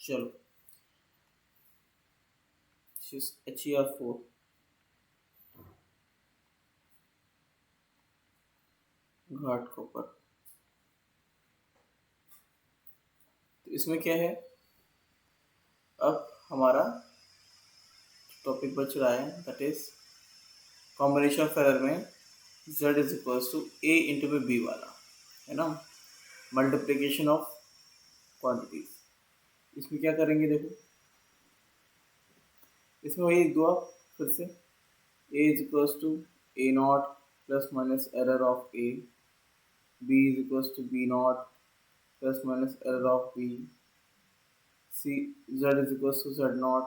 चलो, HER4 घाट copper. तो इसमें क्या है, अब हमारा टॉपिक बच रहा है, that is combination of error में z is equals to a into में b वाला, है ना, मल्टीप्लीकेशन ऑफ क्वांटिटीज। इसमें क्या करेंगे, देखो इसमें वही दो फिर से, a is equals to a naught plus minus error of a, b is equals to b naught plus minus error of b, c z is equals to z naught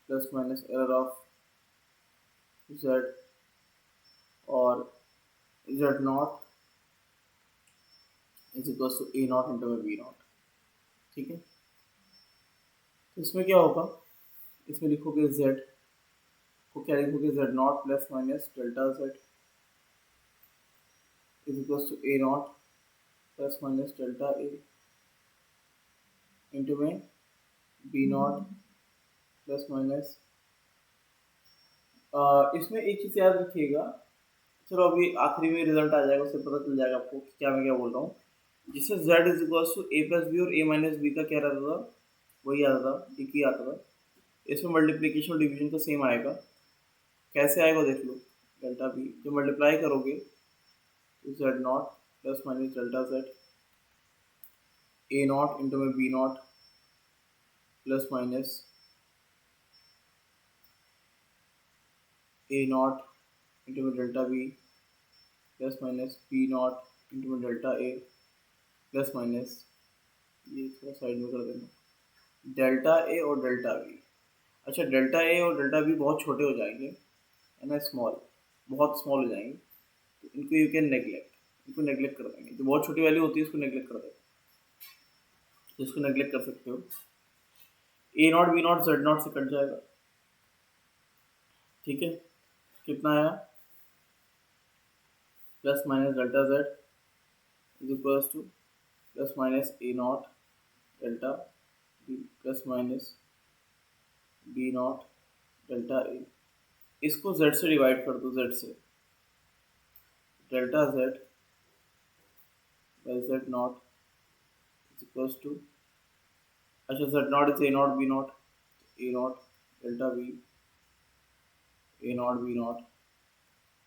plus minus error of z, और z naught is equals to a naught into b naught. ठीक है, तो इसमें क्या होगा, इसमें लिखोगे z को, क्या लिखोगे, z naught plus minus delta z is equals to a naught plus minus delta a into में b नॉट प्लस माइनस। इसमें एक चीज़ याद रखिएगा, चलो अभी आखिरी में रिजल्ट आ जाएगा, उससे पता चल जाएगा आपको कि क्या मैं क्या बोल रहा हूँ। जिससे z is equals to a plus B और a माइनस बी का क्या रहता था, वही आता था, एक ही आता था। इसमें मल्टीप्लिकेशन और डिवीजन का सेम आएगा। कैसे आएगा देख लो, डेल्टा बी जब मल्टीप्लाई करोगे तो z naught plus minus delta z, a naught into में b naught plus minus a naught into में delta b plus minus b naught into में डेल्टा a प्लस माइनस, ये थोड़ा साइड में कर देना, डेल्टा a और डेल्टा b। अच्छा, डेल्टा a और डेल्टा b बहुत छोटे हो जाएंगे, है ना, स्मॉल, बहुत स्मॉल हो जाएंगे, तो इनको यू कैन नेगलेक्ट, इनको नेगलेक्ट कर देंगे। जो बहुत छोटी वैल्यू होती है उसको नेगलेक्ट कर देंगे, तो इसको नेगलेक्ट कर सकते हो। a naught b naught z naught से कट जाएगा। ठीक है, कितना आया, plus minus delta z is equals to plus minus a naught delta b plus minus b naught delta a। इसको z से डिवाइड कर दो, z से, delta z by z naught is equals to, अच्छा z naught is a naught b naught, a naught delta b, a naught b naught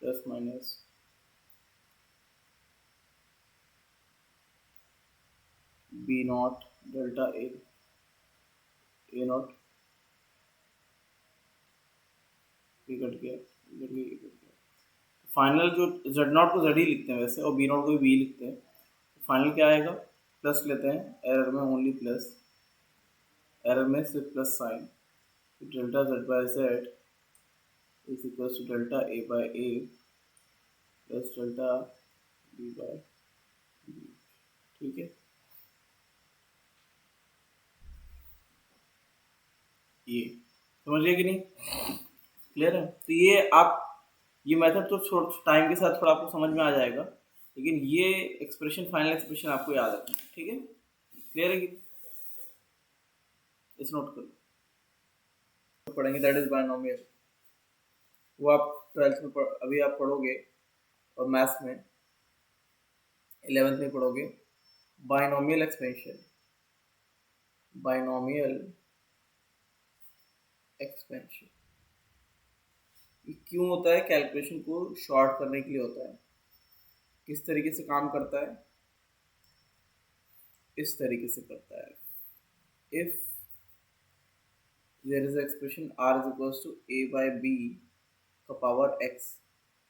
plus minus b naught delta a, a not, ये cut गया, ये cut गया, ये cut गया। Final जो z not को z ही लिखते हैं वैसे, और b नॉट को भी b लिखते हैं। फाइनल क्या आएगा, प्लस लेते हैं, एरर में ओनली प्लस, एरर में सिर्फ plus sign, delta z by z is equal to delta a by a plus delta b by b। ठीक है, ये समझ गए कि नहीं, क्लियर है। तो ये आप, ये मेथड तो टाइम के साथ थोड़ा आपको समझ में आ जाएगा, लेकिन ये एक्सप्रेशन, फाइनल एक्सप्रेशन आपको याद रखना है। ठीक है, क्लियर है कि, इस नोट करो, पढ़ेंगे दैट इज बायनोमियल। वो आप 12th में अभी आप पढ़ोगे, और मैथ्स में 11th में पढ़ोगे, बायनोमियल एक्सपेंशन, बायनोमियल एक्सपेंशन। ये क्यों होता है, कैलकुलेशन को शॉर्ट करने के लिए होता है। किस तरीके से काम करता है, इस तरीके से करता है। If there is expression r is equals to a by b का power x,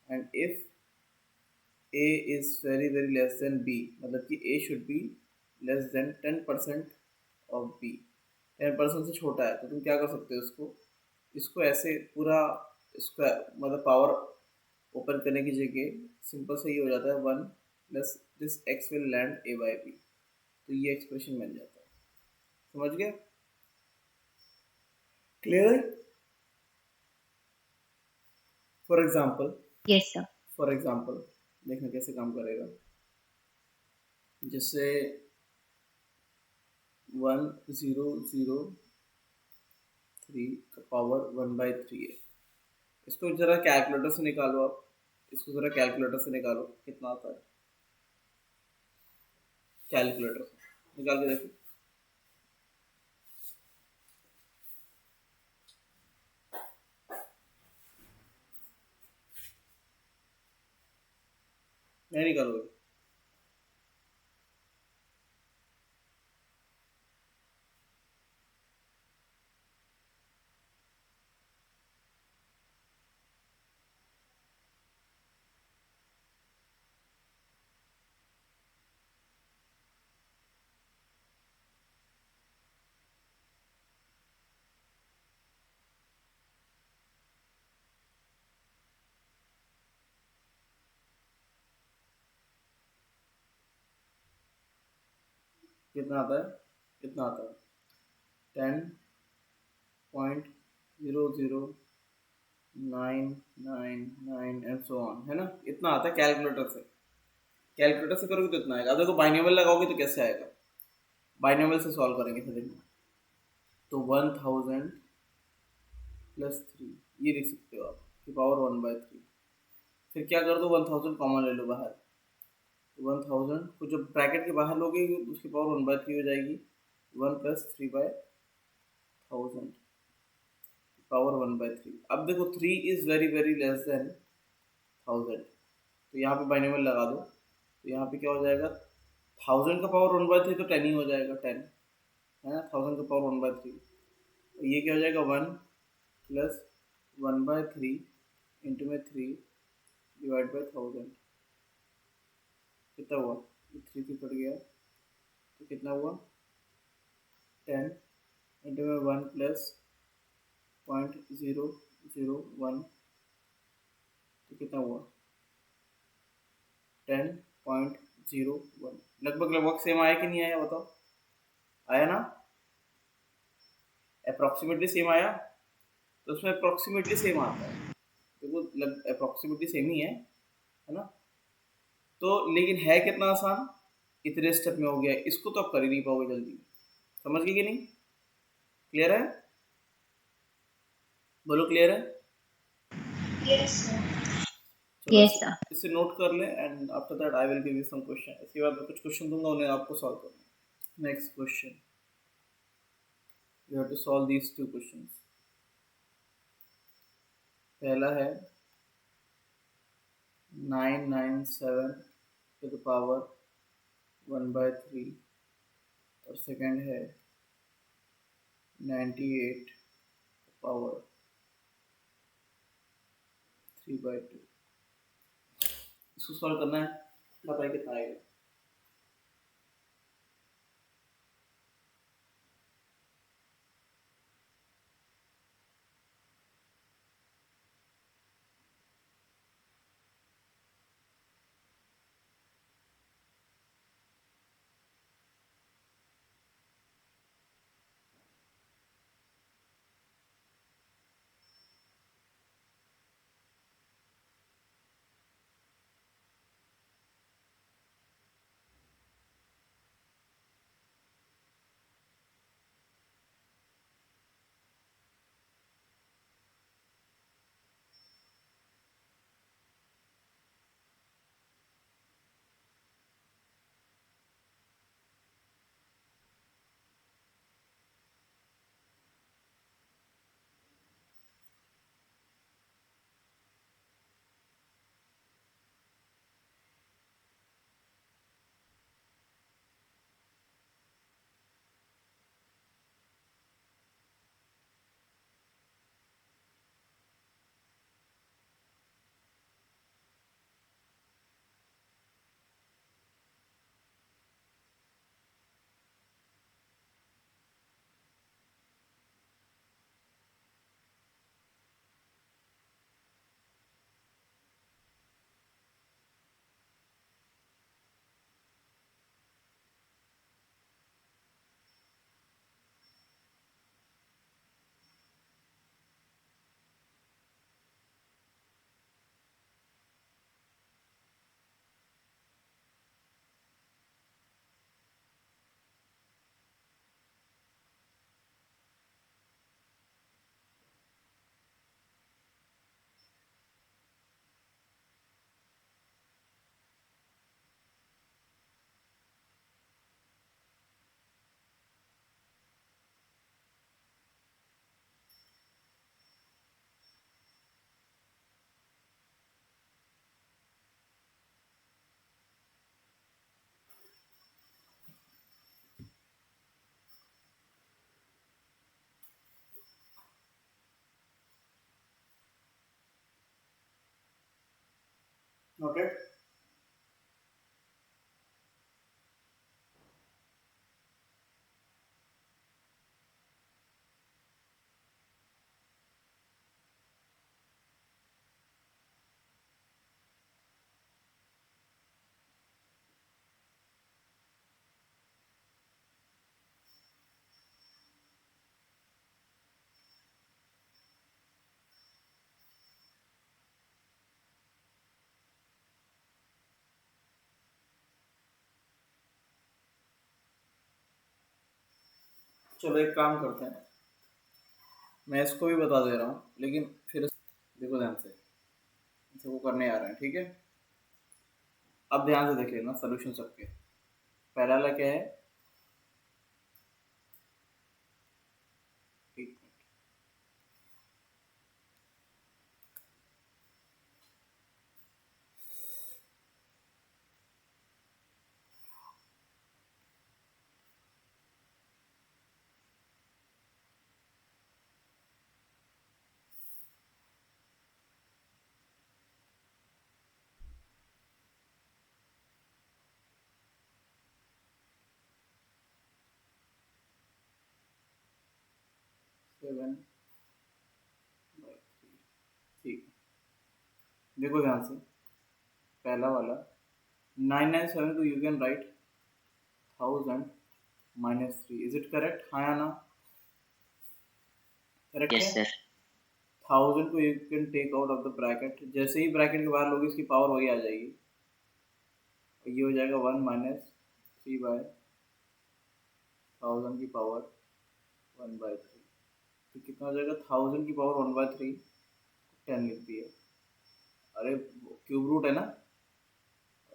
and if a is very very less than b, मतलब कि a should be less than 10% of b, 10% से छोटा है, तो तुम क्या कर सकते हो, इसको ऐसे पूरा स्क्वायर, मतलब पावर ओपन करने की जगह सिंपल से ये हो जाता है 1 plus this x will land a by b, तो ये एक्सप्रेशन बन जाता है। समझ गया, क्लियर है। For example, yes sir. For example देखना कैसे काम करेगा। जैसे 1003 का पावर 1/3 है। इसको जरा कैलकुलेटर से निकालो आप, इसको जरा कैलकुलेटर से निकालो कितना आता है। कैलकुलेटर से निकाल के देखो। नहीं निकालोगे? कितना आता है? कितना आता है? 10.0099 एंड सो ऑन, है ना? इतना आता है कैलकुलेटर से। कैलकुलेटर से करोगे तो इतना आएगा। अब देखो बाइनोमियल लगाओगे तो कैसे आएगा? बाइनोमियल से सॉल्व करेंगे फिर देखना। तो 1000 प्लस 3, ये लिख सकते हो आप कि पावर 1/3। फिर क्या कर दो, 1000 कॉमन ले लो बाहर। तो 1000 को जब ब्रैकेट के बाहर लोगे तो उसकी पावर 1/3 हो जाएगी। 1 + 3/1000 पावर 1/3। अब देखो 3 is very very less than 1000, तो यहाँ पे बाइनोमियल लगा दो। तो यहाँ पे क्या हो जाएगा, 1000 का पावर 1/3 तो 10 ही हो जाएगा, 10 है ना। 1000 का पावर 1/3, तो ये क्या हो जाएगा, 1 + 1/3 इंटू में 3 डिवाइड बाई 1000। कितना हुआ? ये 3 3 कट गया, तो कितना हुआ, 10 इंटू में 1 + 0.001, तो कितना हुआ, 10.01। लगभग लगभग सेम आया कि नहीं आया बताओ? आया ना? अप्रॉक्सीमेटली सेम आया। तो उसमें अप्रॉक्सीमेटली सेम आता है, तो वो अप्रॉक्सीमेटली सेम ही है ना। तो लेकिन है कितना आसान, इतने स्टेप में हो गया। इसको तो आप कर ही नहीं पाओगे जल्दी। समझ गए कि नहीं? क्लियर है? बोलो क्लियर है? Yes, sir. चलो Yes, sir. इसे नोट कर ले and after that I will give you some question. इसके बाद मैं कुछ क्वेश्चन दूंगा, उन्हें आपको सॉल्व करना। Next question, you have to solve these two questions. पहला है 997 टू द पावर 1/3, और सेकंड है 98 पावर 3/2। इसको सॉल्व करना है, बताइए कितना आएगा। नोटेड। चलो एक काम करते हैं, मैं इसको भी बता दे रहा हूँ लेकिन फिर देखो ध्यान से, इसे वो करने आ रहे हैं, ठीक है। अब ध्यान से देख लेना सोल्यूशन सबके। पहला वाला क्या है, एक मिनट, 7/3, ठीक है। देखो ध्यान से, पहला वाला 997 को you can write 1000 - 3, is it correct, हाँ या ना? करेक्ट है। Yes, sir. 1000 को you can take out of the bracket, जैसे ही ब्रैकेट के बाहर लोगे इसकी पावर वही आ जाएगी, और ये हो जाएगा 1 - 3/1000 की पावर 1/3। तो कितना हो जाएगा, 1000 की पावर 1/3, 10 लिख दिया। अरे क्यूब रूट है ना,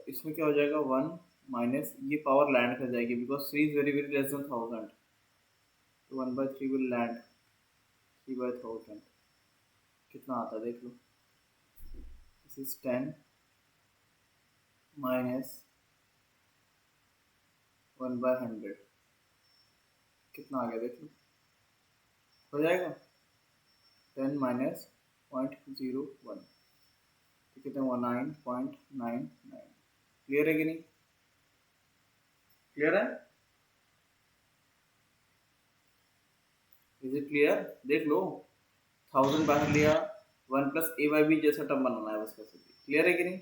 इसमें क्या हो जाएगा, 1 माइनस ये पावर लैंड कर जाएगी because 3 is very very less than 1000, तो 1/3 विल लैंड 3/1000। कितना आता है देख लो, दिस इज 10 माइनस 1/100, कितना आ गया देख लो, हो जाएगा 10 माइनस 0.01, तो कितने हुआ 9.99। क्लियर है कि नहीं, क्लियर है, इज इट क्लियर, देख लो 1000 बाहर लिया, 1 + a/b जैसा टर्म बनाना है बस, कैसे भी क्लियर है कि नहीं।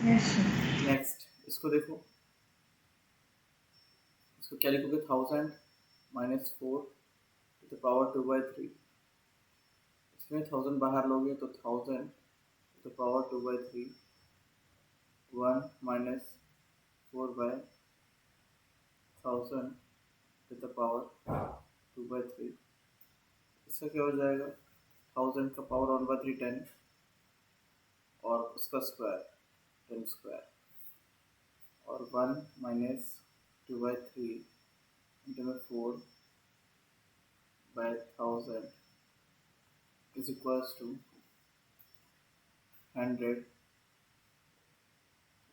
Yes, sir. नेक्स्ट इसको देखो, इसको क्या लिखोगे, 1000 - 4 टू द पावर 2/3, इसमें 1000 बाहर लोगे तो 1000 to the power 2/3, 1 - 4/1000 to the power 2/3, इसका क्या हो जाएगा, 1000 का पावर 1/3 10, और उसका स्क्वायर 10 स्क्वायर, और 1 - 2/3 इंटू में 4/1000 इज इक्वल्स टू 100,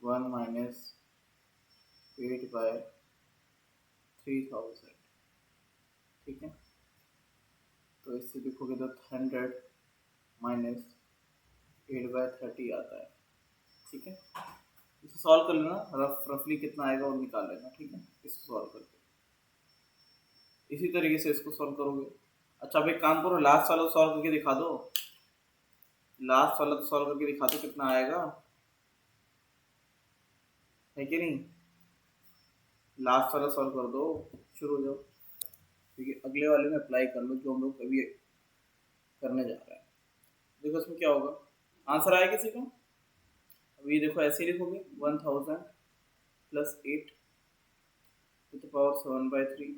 1 - 8/3000, ठीक है। तो इससे लिखोगे तो 100 माइनस 8/30 आता है, ठीक है। इसे सॉल्व कर लेना, रफली कितना आएगा और निकाल लेना, ठीक है, इसको सॉल्व करके इसी तरीके से इसको सॉल्व करोगे। अच्छा अब एक काम करो, लास्ट वाला सॉल्व करके दिखा दो, लास्ट वाला तो सॉल्व करके दिखा दो कितना आएगा, है कि नहीं, लास्ट वाला सॉल्व कर दो, शुरू हो जाओ, क्योंकि अगले वाले में अप्लाई कर लो जो हम लोग अभी करने जा रहे हैं। देखो इसमें क्या होगा, आंसर आया किसी को, अभी देखो ऐसे ही लिखोगे 1000 + 8 टू द पावर 7/3,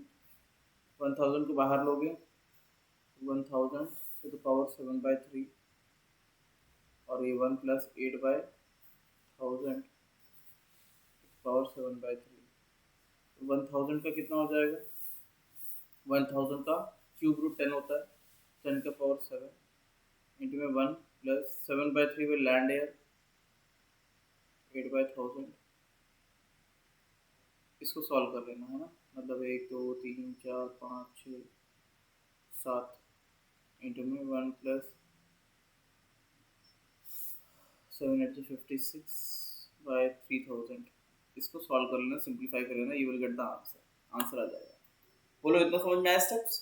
1000 को बाहर लोगे 1000 टू द पावर 7/3, और ये 1 + 8/1000 पावर 7/3, तो 1000 का कितना हो जाएगा, 1000 का क्यूब रूट 10 होता है, 10 का पावर 7 इंटू में 1 + 7/3 में लैंड एयर 8/1000, इसको सॉल्व कर लेना है ना, मतलब 1 2 3 4 5 6 7 इंटू में 1 + 756 बाय 3000। इसको सॉल्व कर लेना, सिंप्लीफाई कर लेना, you will get the answer. Answer आ जाएगा। बोलो, इतना समझ में आया स्टेप्स?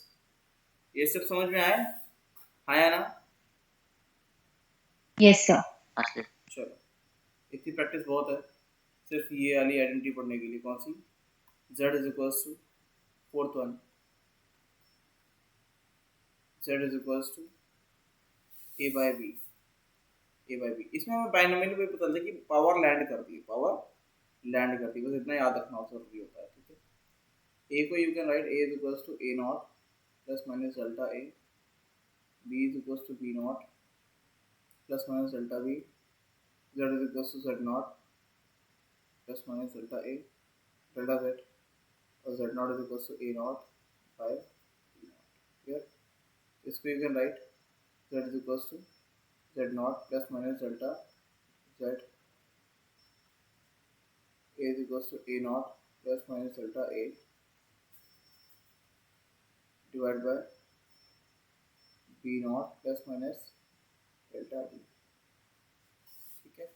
ये स्टेप समझ में आए? आया ना? Yes, sir. चलो, इतनी प्रैक्टिस बहुत है सिर्फ ये वाली आइडेंटिटी पढ़ने के लिए। कौन सी? z is equals to, fourth one, z is equals to a by b। इसमें हमें बाइनोमियल पे पता चलता है कि पावर लैंड करती है, बस इतना याद रखना जरूरी होता है। ठीक है, a को you can write a is equals to a naught plus minus delta a, b is equals to b naught plus minus delta b, z is equals to z naught plus minus delta a delta z, और z naught is equals to a naught by b naught. Clear? इसको you can write z is equals to z naught plus minus delta z, a is equals to a naught plus minus delta a divided by b naught plus minus delta b। ठीक है,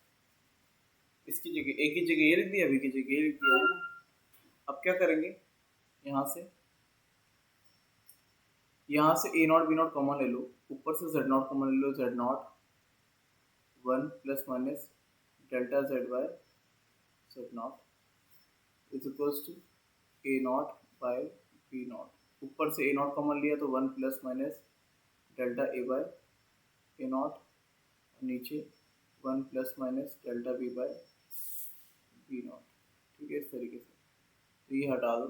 इसकी जगह a की जगह ये लिख दिया, b की जगह ये लिख दिया है। अब क्या करेंगे, यहाँ से a naught b naught common ले लो, ऊपर से z नॉट कॉमन ले लो, z naught 1 plus minus delta z by z naught is equals to a naught by b naught. ऊपर से a नॉट कॉमन लिया तो 1 plus minus delta a by a naught, नीचे 1 plus minus delta b by b naught. ठीक है, इस तरीके से। तो ये हटा दो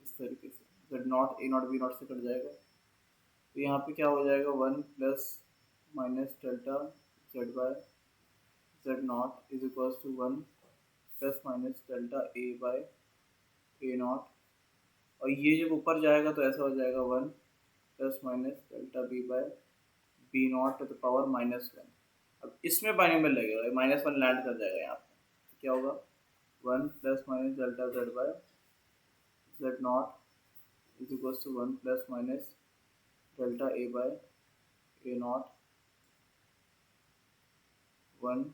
इस तरीके से, z naught a naught b naught से कट जाएगा। तो यहाँ पे क्या हो जाएगा, 1 plus minus delta z by z naught is equals to 1 plus minus delta a by a naught, और ये जब ऊपर जाएगा तो ऐसा हो जाएगा 1 plus minus delta b by b naught to the power -1। अब इसमें बाइनोमियल लगेगा, -1 लैंड कर जाएगा यहाँ पे। तो क्या होगा, 1 plus minus delta z by z naught is equals to 1 plus minus delta a by a naught, 1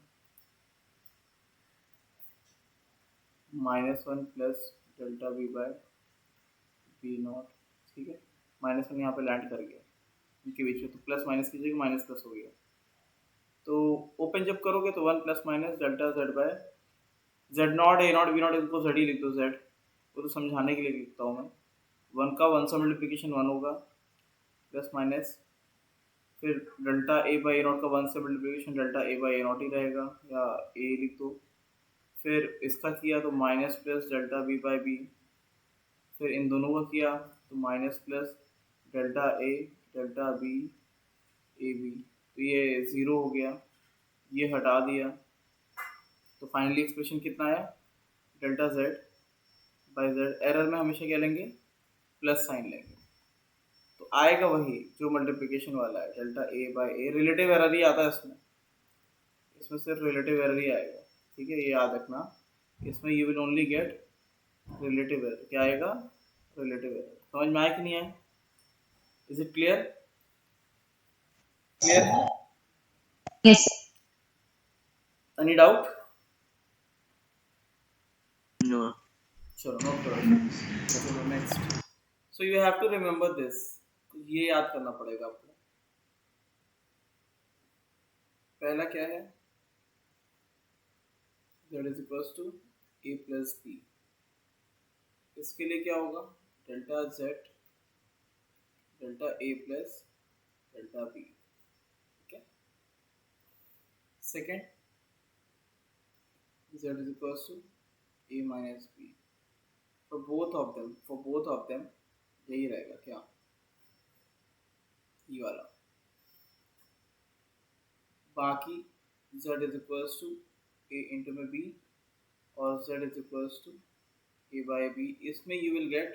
-1 plus delta b by b naught. ठीक है, -1 यहाँ पे लैंड कर गया इनके बीच में, तो प्लस माइनस की जगह माइनस प्लस हो गया। तो ओपन जब करोगे तो 1 plus minus delta z by z naught a naught b naught, इनको z ही लिख दो, z वो तो समझाने के लिए लिखता हूँ मैं। 1 का 1 से मल्टीप्लिकेशन 1 होगा, प्लस माइनस फिर delta a by A naught का 1 से multiplication delta a by A naught ही रहेगा, या a लिख दो। फिर इसका किया तो minus plus delta b by b, फिर इन दोनों का किया तो minus plus delta a delta b A B, तो ये 0 हो गया, ये हटा दिया। तो फाइनली एक्सप्रेशन कितना आया, delta z by z। Error में हमेशा क्या लेंगे, प्लस साइन लेंगे, तो आएगा वही जो मल्टीप्लिकेशन वाला है, delta a by A. Relative error ही आता है इसमें सिर्फ रिलेटिव एरर ही आएगा। ठीक है, ये याद रखना, इसमें you will only get relative error. क्या आएगा, रिलेटिव एरर। समझ में आया कि नहीं आया? Is it clear? क्लियर है? Yes. Any doubt? No. चलो नोट करो। चलो next. So you have to remember this, ये याद करना पड़ेगा आपको। पहला क्या है, z is equals to a plus b। इसके लिए क्या होगा, delta z delta a plus delta b। ठीक है, second z is equals to a minus b। For both of them यही रहेगा, क्या, ये वाला। बाकी z is equals to a into में b, और z is equals to a by b। इसमें you will get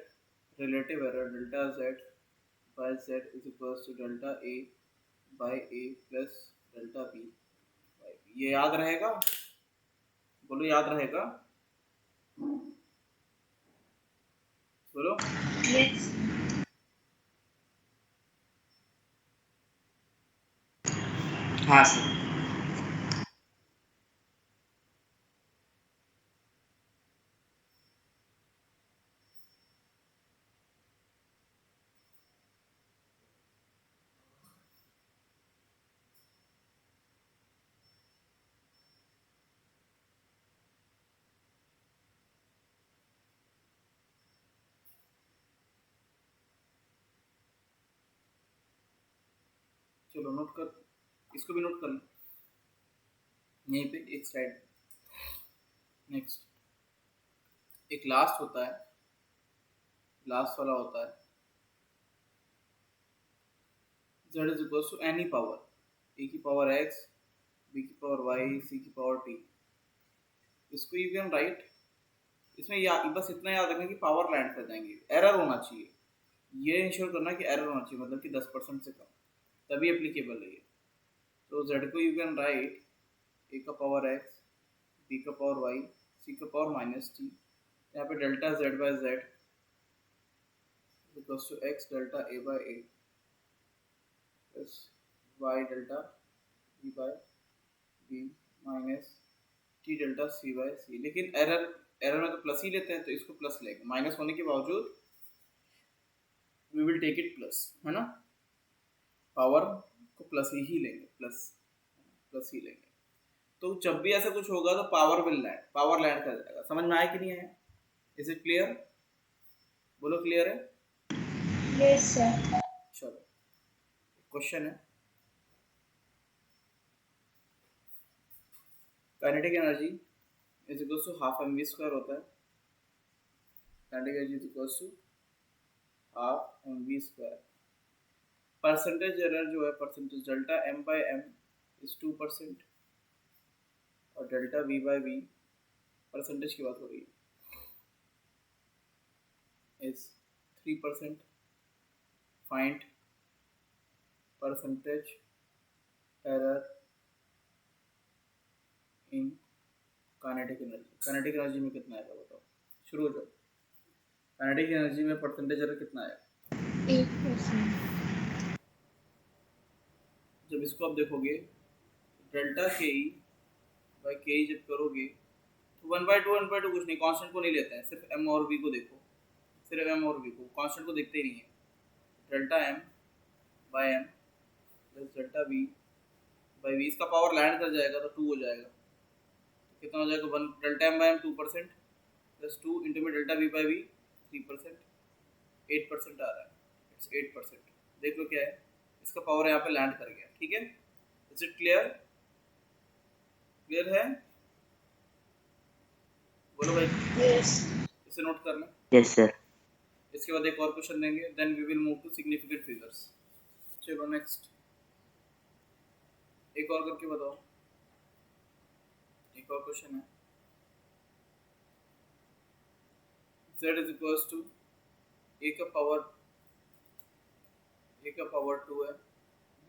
relative error, delta z by z is equals to delta a by a plus delta b by b। ये याद रहेगा? बोलो, याद रहेगा? बोलो। Yes. हाँ सर। चलो नोट कर, इसको भी नोट कर लो यहीं पे एक साइड। नेक्स्ट एक लास्ट होता है, लास्ट वाला होता है z is equal to any power, A की पावर x, बी की पावर y, सी की पावर t। इसको यू कैन राइट, इसमें बस इतना याद रखना कि पावर लैंड कर जाएंगे, एरर होना चाहिए, ये इंश्योर करना कि एरर होना चाहिए, मतलब कि 10% से कम, तभी एप्लीकेबल है ये। तो z को यू कैन राइट ए का पावर x, बी का पावर y, सी का पावर माइनस टी। यहाँ पे delta z by z equals to x delta a by a plus y delta b by b minus T delta c by c। लेकिन error, error में तो plus ही लेते हैं, तो इसको प्लस लेंगे, माइनस होने के बावजूद we will take it plus, है ना, पावर को प्लस ही लेंगे, प्लस प्लस ही लेंगे। तो जब भी ऐसा कुछ होगा तो power will land, power land कर जाएगा। समझ में आया कि नहीं है? Is it clear? बोलो क्लियर है? Yes, sir. चलो क्वेश्चन है, kinetic energy is equal to half M V square होता है। Kinetic energy is equal to half M V square. Percentage error जो है, percentage delta M by M is 2% और delta V by V, percentage की बात हो रही है, is 3%। Find percentage error in kinetic energy. Kinetic energy में कितना आएगा बताओ, शुरू हो जाओ। काइनेटिक एनर्जी में परसेंटेज एरर कितना आएगा? 8%. जब इसको आप देखोगे डेल्टा के ई बाई के ई जब करोगे तो 1/2 कुछ नहीं, कांस्टेंट को नहीं लेते हैं, सिर्फ एम और वी को देखो, सिर्फ एम और वी को, कांस्टेंट को देखते ही नहीं है। Delta M by M plus delta V by V, इसका पावर लैंड कर जाएगा तो 2 हो जाएगा, तो कितना हो जाएगा? 1 delta M by M 2% plus 2 into में डेल्टा वी बाई वी 3%, 8% आ रहा है, इट्स 8%। देख लो क्या है, इसका पावर यहाँ पे लैंड कर गया। ठीक है, इज इट क्लियर? क्लियर है? बोलो भाई। Yes. इसे नोट कर लें। Yes, sir. इसके बाद एक और क्वेश्चन देंगे, then we will move to significant figures. चलो नेक्स्ट एक और करके बताओ, एक और क्वेश्चन है। z is equals to A का पावर 2 है,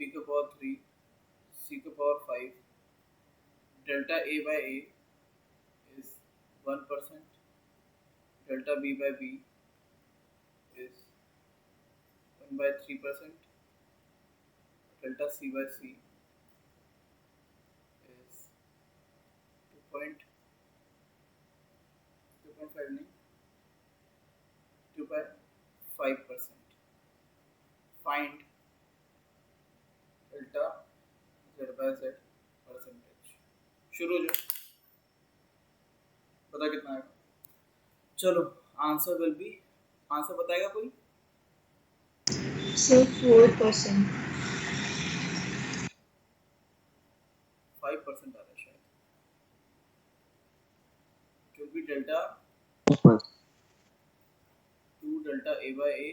बी का पावर 3, सी का power 5, delta a by a is 1%, delta b by b is 1/3%, delta c by c is 2.5 नहीं, 2.5%। Find delta z by z percentage. शुरू हो जाओ, पता कितना आएगा? चलो आंसर विल बी, आंसर बताएगा कोई? So 4%. 5% आ रहा है शायद, क्योंकि delta Of course. 2 delta a by a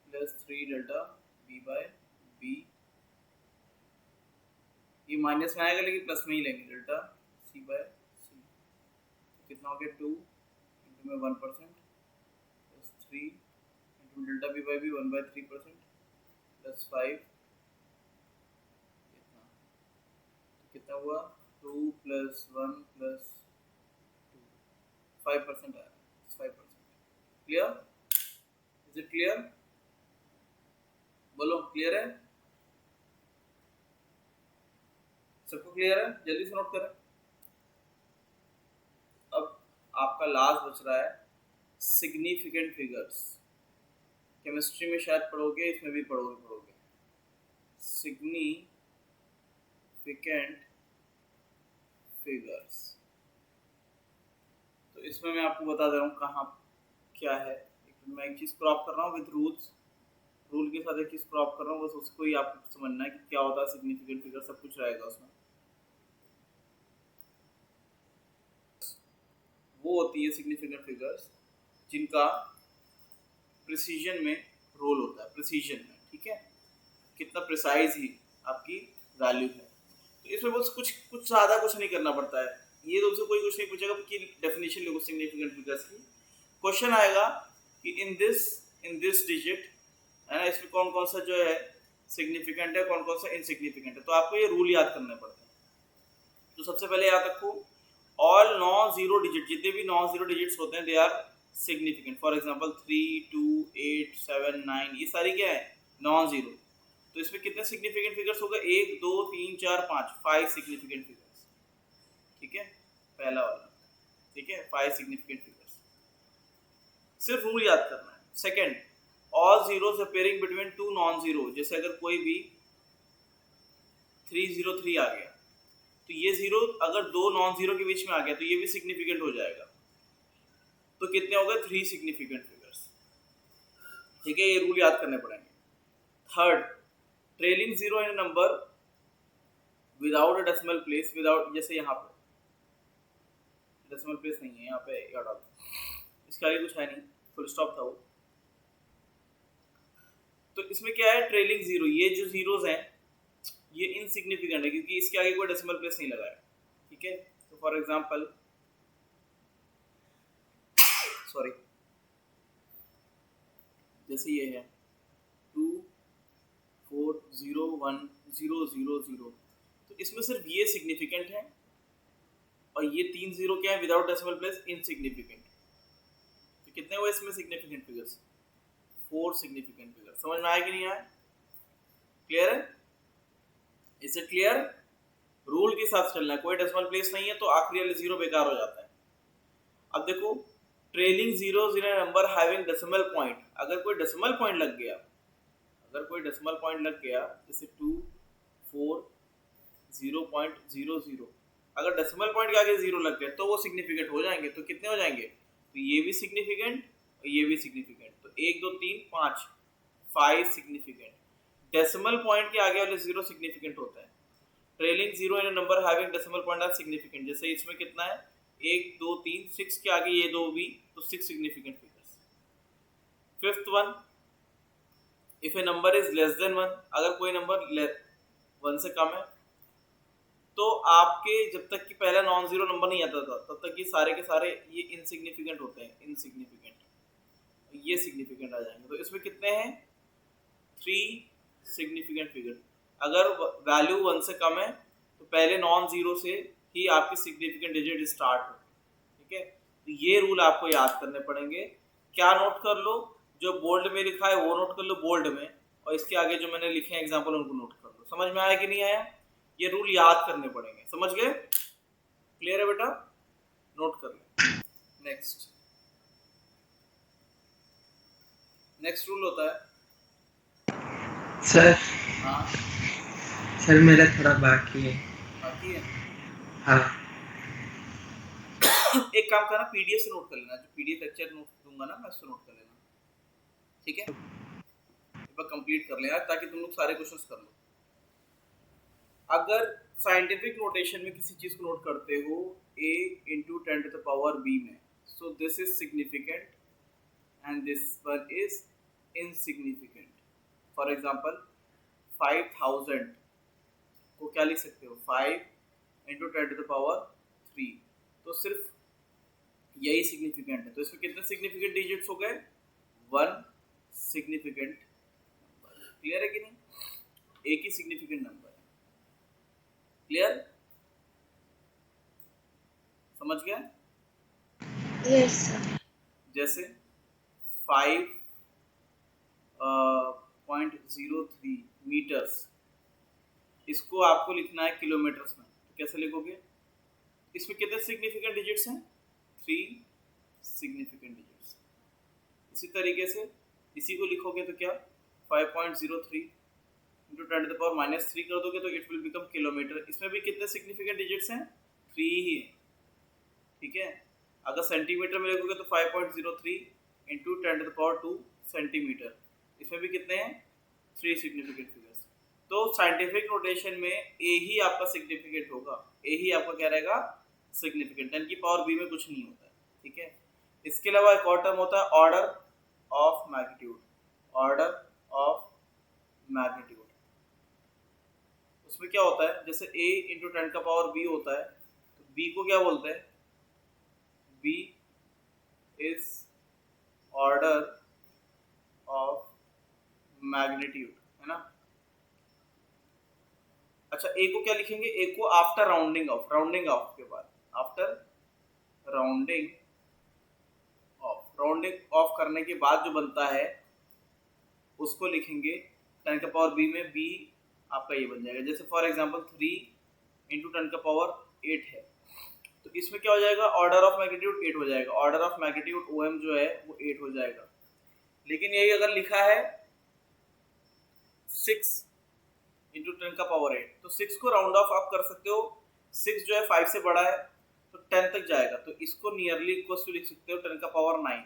plus 3 delta b by b, ये माइनस में आएगा लेकिन प्लस में ही लेंगे, डेल्टा c बाय c। कितना हो गया? 2 इंटू में 1% plus 3 into delta b by b 1/3% plus 5, कितना, तो कितना हुआ? 2 प्लस 1 प्लस 2, 5% आया, 5%। क्लियर? Is it clear? बोलो क्लियर है? सबको क्लियर है? जल्दी से नोट करें। अब आपका लास्ट बच रहा है सिग्निफिकेंट फिगर्स। केमिस्ट्री में शायद पढ़ोगे, इसमें भी पढ़ोगे सिग्निफिकेंट फिगर्स। तो इसमें मैं आपको बता दे रहा हूँ कहाँ क्या है। मैं एक चीज़ क्रॉप कर रहा हूँ विद रूल्स, रूल के साथ एक चीज़ क्रॉप कर रहा हूँ, बस उसको ही आपको समझना है कि क्या होता है सिग्निफिकेंट फिगर, सब कुछ रहेगा उसमें। वो होती है सिग्निफिकेंट फिगर्स जिनका प्रिसीजन में रोल होता है, प्रिसीजन में, ठीक है, कितना प्रिसाइज ही आपकी वैल्यू है। तो इसमें बस कुछ कुछ ज़्यादा कुछ नहीं करना पड़ता है। ये तुमसे कोई कुछ नहीं पूछेगा कि डेफिनेशन लिखो सिग्निफिकेंट फिगर्स की। क्वेश्चन आएगा कि इन दिस डिजिट, है ना, इसमें कौन कौन सा जो है सिग्निफिकेंट है, कौन कौन सा इनसिग्निफिकेंट है। तो आपको ये रूल याद करने पड़ते हैं। तो सबसे पहले याद रखो, ऑल नॉन जीरो डिजिट, जितने भी नॉन जीरो डिजिट्स होते हैं they are significant. For example 3, 2, 8, 7, 9, ये सारी क्या है, नॉन जीरो। तो इसमें कितने सिग्निफिकेंट फिगर्स होगा, 1, 2, 3, 4, 5, 5 सिग्निफिकेंट फिगर्स, ठीक है, पहला वाला, ठीक है, 5 सिग्निफिकेंट फिगर्स। सिर्फ रूल याद करना है। Second, all zeros appearing between two non zero, जैसे अगर कोई भी 303 आ गया, तो ये जीरो अगर दो नॉन जीरो के बीच में आ गया तो ये भी सिग्निफिकेंट हो जाएगा। तो कितने हो गए, 3 सिग्निफिकेंट फिगर्स, ठीक है, ये रूल याद करने पड़ेंगे। Third, trailing zero in number without a decimal place, without, जैसे यहाँ पे डेसिमल प्लेस नहीं है, यहाँ पे या डाल, इसका आगे कुछ है नहीं, फुल स्टॉप था वो। तो इसमें क्या है, ट्रेलिंग जीरो, ये जो जीरोस हैं ये इनसिग्निफिकेंट है क्योंकि इसके आगे कोई डेसिमल प्लेस नहीं लगा है, ठीक है। तो फॉर एग्जांपल, सॉरी, जैसे ये है 2, 4, 0, 1, 0, 0, 0, तो इसमें सिर्फ ये सिग्निफिकेंट है और ये 3 जीरो क्या है विदाउट डेसिमल प्लेस, इनसिग्निफिकेंट। तो कितने हुए इसमें सिग्निफिकेंट फिगर्स, 4 सिग्निफिकेंट फिगर्स। समझ में आया कि नहीं आया, क्लियर है, इसे क्लियर, रूल के साथ चलना है, कोई डेसिमल प्लेस नहीं है तो आखिरी वाले जीरो बेकार हो जाता है। अब देखो, trailing zero in number having decimal point, अगर कोई डेसिमल पॉइंट लग गया, अगर कोई डेसिमल पॉइंट लग गया, जैसे 2, 4, 0.00, अगर डेसिमल पॉइंट के आगे जीरो लग गया तो वो सिग्निफिकेंट हो जाएंगे। तो कितने हो जाएंगे, तो ये भी सिग्निफिकेंट और ये भी सिग्निफिकेंट, तो 1, 2, 3, 5, 5 सिग्निफिकेंट। डेसिमल पॉइंट के आगे वाले जीरो सिग्निफिकेंट होता है। Trailing zero in number having decimal point are significant, जैसे इसमें कितना है, 1, 2, 3, 6 के आगे ये दो भी, तो 6 significant figures. Fifth one, if A number is less than 1, अगर कोई नंबर 1 से कम है तो आपके जब तक कि पहला नॉन जीरो नंबर नहीं आता था तब तक ये सारे के सारे ये इनसिग्निफिकेंट होते हैं, इनसिग्निफिकेंट, ये सिग्निफिकेंट आ जाएंगे। तो इसमें कितने हैं, 3 सिग्निफिकेंट फिगर। अगर वैल्यू 1 से कम है तो पहले नॉन जीरो से ही आपकी सिग्निफिकेंट डिजिट स्टार्ट हो, ठीक है। तो ये रूल आपको याद करने पड़ेंगे। क्या नोट कर लो, जो बोल्ड में लिखा है वो नोट कर लो बोल्ड में, और इसके आगे जो मैंने लिखे हैं एग्जाम्पल उनको नोट कर लो। समझ में आया कि नहीं आया, ये रूल याद करने पड़ेंगे, समझ गए, क्लियर है बेटा, नोट कर ले। नेक्स्ट, नेक्स्ट रूल होता है, सर हाँ सर मेरा थोड़ा बाकी है। बाकी है, हाँ एक काम करना, पीडीएफ से नोट कर लेना, जो पीडीएफ लेक्चर नोट दूंगा ना मैं उससे नोट कर लेना, ठीक है, एक बार कंप्लीट कर लेना ताकि तुम लोग सारे क्वेश्चंस कर लो। अगर साइंटिफिक नोटेशन में किसी चीज को नोट करते हो a इंटू 10⁻b में, so this is significant and this one is insignificant. For example 5000 को क्या लिख सकते हो, 5 इंटू 10⁻3, तो सिर्फ यही सिग्निफिकेंट है। तो इसमें कितने सिग्निफिकेंट डिजिट्स हो गए, 1 सिग्निफिकेंट, क्लियर है कि नहीं, एक ही सिग्निफिकेंट नंबर है, क्लियर, समझ गया। Yes, sir. जैसे 5.03 मीटर्स, इसको आपको लिखना है किलोमीटर्स में, तो कैसे लिखोगे, इसमें कितने सिग्निफिकेंट डिजिट्स हैं, 3 सिग्निफिकेंट डिजिट्स। इसी तरीके से इसी को लिखोगे तो क्या, 5.03 इंटू 10⁻³ कर दोगे तो इट विल बिकम किलोमीटर। इसमें भी कितने सिग्निफिकेंट डिजिट्स हैं, 3 ही है, ठीक है। अगर सेंटीमीटर में लिखोगे तो 5.03 इंटू 10⁻² सेंटीमीटर, इसमें भी कितने हैं, 3 सिग्निफिकेंट फिगर्स। तो साइंटिफिक नोटेशन में ए ही आपका सिग्निफिकेंट होगा, ए ही आपका क्या रहेगा, सिग्निफिकेंट। 10 की पावर बी में कुछ नहीं होता है, ठीक है। इसके अलावा एक और टर्म होता है order of magnitude, order of magnitude. उसमें क्या होता है, जैसे a इंटू 10 का पावर b होता है, तो b को क्या बोलते हैं, b is order of magnitude, है ना। अच्छा, a को क्या लिखेंगे, a को after rounding off, rounding off के बाद, after rounding off, rounding off करने के बाद जो बनता है उसको लिखेंगे 10 का पावर b में, b आपका ये बन जाएगा। जैसे फॉर एग्जांपल 3 इंटू 10 का पावर 8 है, तो इसमें क्या हो जाएगा, ऑर्डर ऑफ मैग्नीट्यूड 8 हो जाएगा, ऑर्डर ऑफ मैग्नीट्यूड ओएम जो है वो 8 हो जाएगा। लेकिन यही अगर लिखा है 6 इंटू 10 का पावर 8, तो 6 को राउंड ऑफ आप कर सकते हो, 6 जो है 5 से बड़ा है तो 10 तक जाएगा, तो इसको नियरली इक्वल टू लिख सकते हो 10 का पावर 9।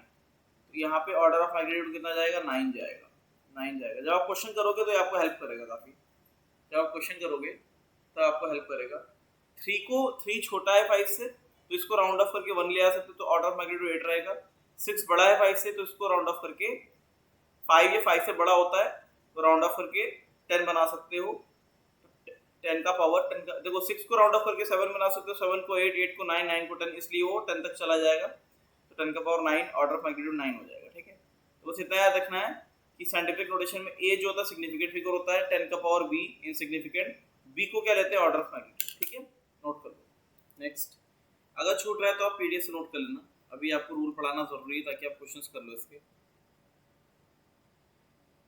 तो यहाँ पे ऑर्डर ऑफ मैग्नीट्यूड कितना जाएगा, 9 जाएगा, 9 जाएगा। जब आप क्वेश्चन करोगे तो ये आपको हेल्प करेगा काफ़ी, जब आप क्वेश्चन करोगे तो आपको हेल्प करेगा। 3 छोटा है 5 से, तो इसको राउंड ऑफ करके 1 ले आ सकते हो, तो ऑर्डर ऑफ मैग्नीट्यूड 8 रहेगा। 6 बड़ा है 5 से, तो इसको राउंड ऑफ करके 5, ये 5 से बड़ा होता है तो राउंड ऑफ करके 10 बना सकते हो। 10 का पावर 10 का, देखो 6 को राउंड ऑफ करके 7 बना सकते हो, 7 को 8, 8 को 9, 9 को 10, इसलिए वो 10 तक चला जाएगा, तो 10 का पावर 9, ऑर्डर ऑफ मैग्नीट्यूड 9 हो जाएगा, ठीक है। तो बस इतना याद रखना है कि साइंटिफिक नोटेशन में ए जो होता है सिग्निफिकेंट फिगर होता है, 10 का पावर बी इनसिग्निफिकेंट, बी को क्या लेते हैं, ऑर्डर ऑफ मैग्नीट्यूड, ठीक है, नोट कर लो। नेक्स्ट, अगर छूट रहा है तो आप पीडीएफ से नोट कर लेना, अभी आपको रूल पढ़ाना जरूरी है ताकि आप क्वेश्चंस कर लो इसके।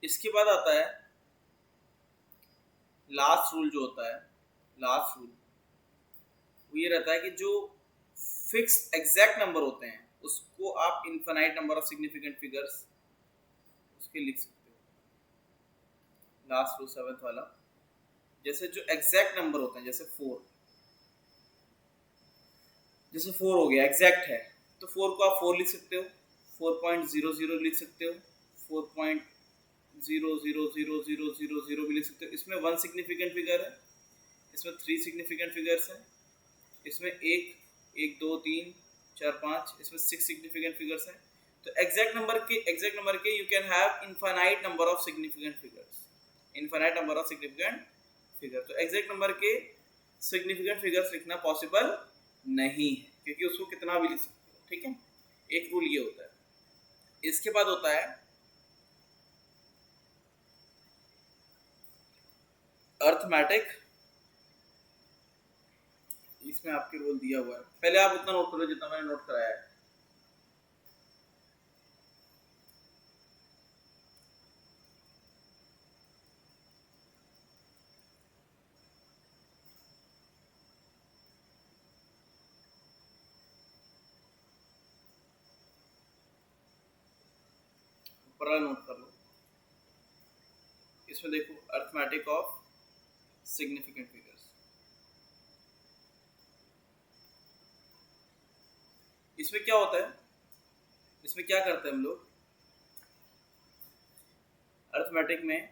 इसके बाद आता है लास्ट रूल, जो होता है लास्ट रूल वो ये रहता है कि जो फिक्स एग्जैक्ट नंबर होते हैं उसको आप infinite number of significant figures उसके लिख सकते हो। लास्ट रूल 7th वाला, जैसे जो एग्जैक्ट नंबर होते हैं, जैसे 4, जैसे 4 हो गया एग्जैक्ट है, तो 4 को आप 4 लिख सकते हो, 4.00 लिख सकते हो, 4.000000 भी लिख सकते हो। इसमें 1 सिग्निफिकेंट फिगर है, इसमें 3 सिग्निफिकेंट फिगर्स हैं, इसमें 1, 1, 2, 3, 4, 5, इसमें 6 सिग्निफिकेंट फिगर्स हैं। तो एग्जैक्ट नंबर के you can have infinite number of significant figures, infinite number of significant figure. तो एग्जैक्ट नंबर के सिग्निफिकेंट फिगर्स लिखना पॉसिबल नहीं है, क्योंकि उसको कितना भी लिख सकते हो, ठीक है। एक रूल ये होता है। इसके बाद होता है अर्थमेटिक, इसमें आपके रोल दिया हुआ है, पहले आप उतना नोट करो जितना मैंने नोट कराया है। ऊपर नोट कर लो, इसमें देखो अर्थमेटिक ऑफ सिग्निफिकेंट फिगर्स। इसमें क्या होता है, इसमें क्या करते हैं हम लोग, अर्थमेटिक में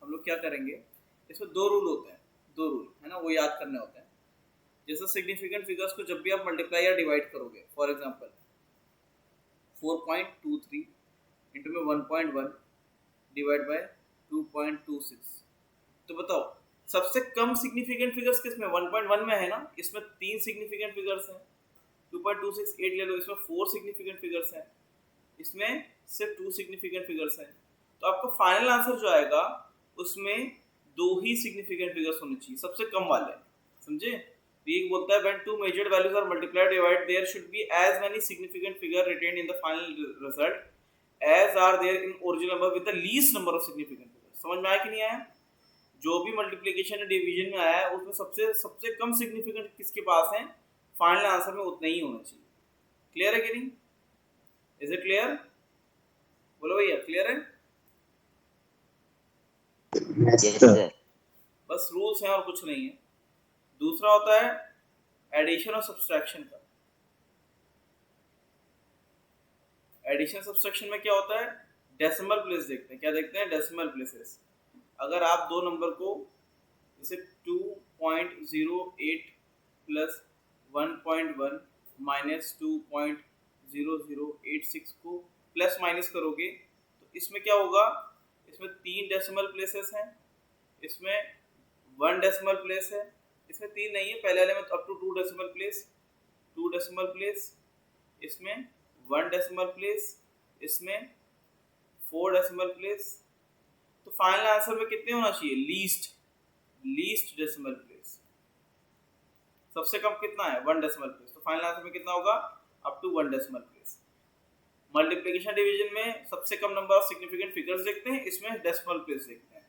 हम लोग क्या करेंगे, इसमें 2 रूल होते हैं, 2 रूल है ना, वो याद करने होते हैं। जैसे सिग्निफिकेंट फिगर्स को जब भी आप मल्टीप्लाई या डिवाइड करोगे, फॉर एग्जांपल 4.23 इंटू में 1.1 डिवाइड बाय 2.26, तो बताओ सबसे कम सिग्निफिकेंट फिगर्स किसमें, 1.1 में है ना, इसमें 3 सिग्निफिकेंट फिगर्स हैं, 2.26 8 ले लो, इसमें 4 सिग्निफिकेंट फिगर्स हैं, इसमें सिर्फ 2 सिग्निफिकेंट फिगर्स हैं। तो आपका फाइनल आंसर जो आएगा उसमें 2 ही सिग्निफिकेंट फिगर्स होने चाहिए, सबसे कम वाले, समझे। ये बोलता है when two measured values are multiplied divided there should be as many significant figure retained in the final result as are there in original number with the least number of significant figures। समझ में आया कि नहीं आया, जो भी multiplication या division में आया है उसमें सबसे कम सिग्निफिकेंट किसके पास है, फाइनल आंसर में उतना ही होना चाहिए। क्लियर है कि नहीं, इज इट क्लियर, बोलो भैया क्लियर है। Yes, sir. बस रूल्स हैं और कुछ नहीं है। दूसरा होता है एडिशन और सब्सट्रैक्शन का। एडिशन सब्सट्रैक्शन में क्या होता है, डेसिमल प्लेस देखते हैं। क्या देखते हैं? Decimal places. अगर आप दो नंबर को जैसे 2.08 प्लस 1.1 माइनस 2.0086 को प्लस माइनस करोगे तो इसमें क्या होगा? इसमें 3 डेसिमल प्लेसेस हैं, इसमें 1 डेसिमल प्लेस है, इसमें 3 नहीं है, पहले वाले में up to 2 decimal place, 2 decimal place, इसमें 1 डेसिमल प्लेस, इसमें 4 डेसिमल प्लेस। तो फाइनल आंसर में कितने होना चाहिए? Least decimal place. सबसे कम कितना है? 1 डेसिमल प्लेस। तो फाइनल आंसर में कितना होगा? Up to 1 decimal place. Multiplication division में सबसे कम नंबर ऑफ सिग्निफिकेंट फिगर्स देखते हैं, इसमें डेसिमल प्लेस देखते हैं।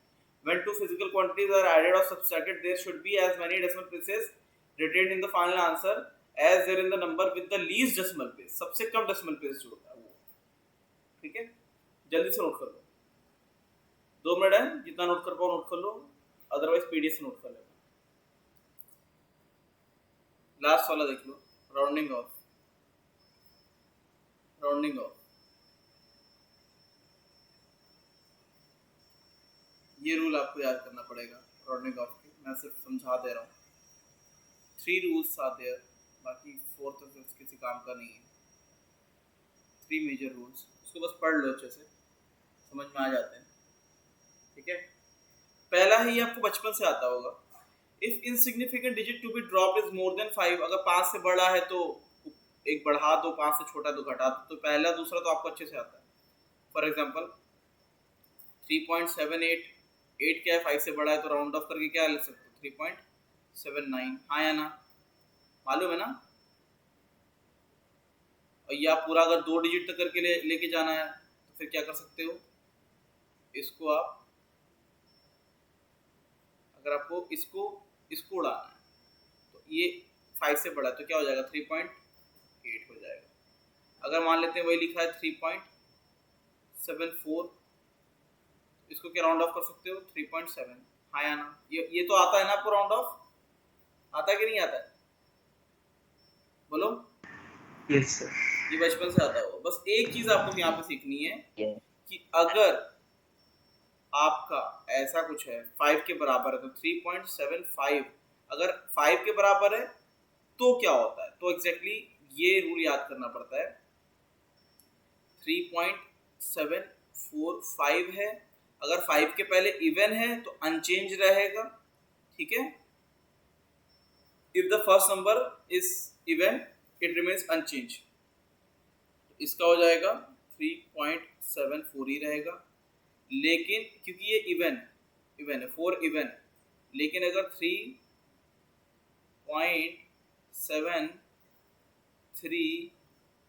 When two physical quantities are added or subtracted, there should be as many decimal places retained in the final answer as there in the number with the least decimal place. सबसे कम decimal place जो होता है वो। ठीक है, जल्दी से note कर लो, 2 मिनट है, जितना नोट कर पाओ नोट कर लो, अदरवाइज पीडीएफ से नोट कर लेना। लास्ट वाला देख लो, राउंडिंग ऑफ। ये रूल आपको याद करना पड़ेगा राउंडिंग ऑफ के, मैं सिर्फ समझा दे रहा हूँ। 3 रूल्स आर देयर, बाकी 4th और 5th किसी काम का नहीं है। 3 मेजर रूल्स, उसको बस पढ़ लो अच्छे से, समझ में आ जाते हैं। ठीक है, पहला ही आपको बचपन से आता होगा। If insignificant digit to be drop is more than 5, अगर 5 से बड़ा है तो एक बढ़ा दो, 5 से छोटा तो घटा दो। तो पहला दूसरा तो आपको अच्छे से आता है। फॉर एग्जांपल 3.78, 8 क्या है? 5 से बड़ा है, तो राउंड ऑफ करके क्या लिख सकते हो? 3.79। हाँ या ना? मालूम है ना? और या पूरा अगर 2 डिजिट तक करके लेके जाना है तो फिर क्या कर सकते हो? इसको आप, अगर आपको इसको उड़ाना है तो ये 5 से बड़ा है तो क्या हो जाएगा? 3.8 हो जाएगा। अगर मान लेते हैं वही लिखा है 3.74, इसको क्या राउंड ऑफ कर सकते हो? 3.7। हाँ या ना? ये तो आता है ना आपको? राउंड ऑफ आता है कि नहीं आता है? बोलो। Yes sir. ये बचपन से आता हो। बस एक चीज आपको यहाँ पे सीखनी है कि अगर आपका ऐसा कुछ है 5 के बराबर है तो 3.75 अगर 5 के बराबर है तो क्या होता है? तो एग्जैक्टली ये रूल याद करना पड़ता है। 3.745 है, अगर 5 के पहले इवन है तो अनचेंज रहेगा। ठीक है, if the first number is even it remains unchange. इसका हो जाएगा 3.74 ही रहेगा। लेकिन क्योंकि ये इवन है 4 इवन, लेकिन अगर 3.73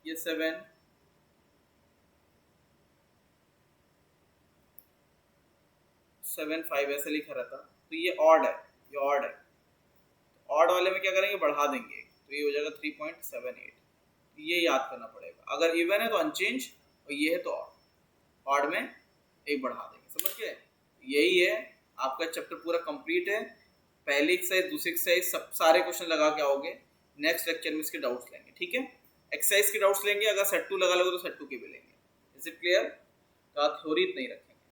ये 7.75 ऐसे लिखा रहता तो ये ऑड है, ऑड वाले में क्या करेंगे? बढ़ा देंगे, तो ये हो जाएगा 3.78। ये याद करना पड़ेगा। अगर इवन है तो अनचेंज और ये है तो ऑड में एक बढ़ा देंगे। समझ गए? यही है आपका चैप्टर, पूरा कंप्लीट है। पहली एक्सरसाइज, दूसरी एक्सरसाइज, सब सारे क्वेश्चन लगा के आओगे। नेक्स्ट लेक्चर में इसके डाउट्स लेंगे। ठीक है, एक्सरसाइज के डाउट्स लेंगे, अगर सेट 2 लगा लोगे तो सेट 2 के भी लेंगे। Is it clear? तो आप थ्योरी नहीं रखेंगे।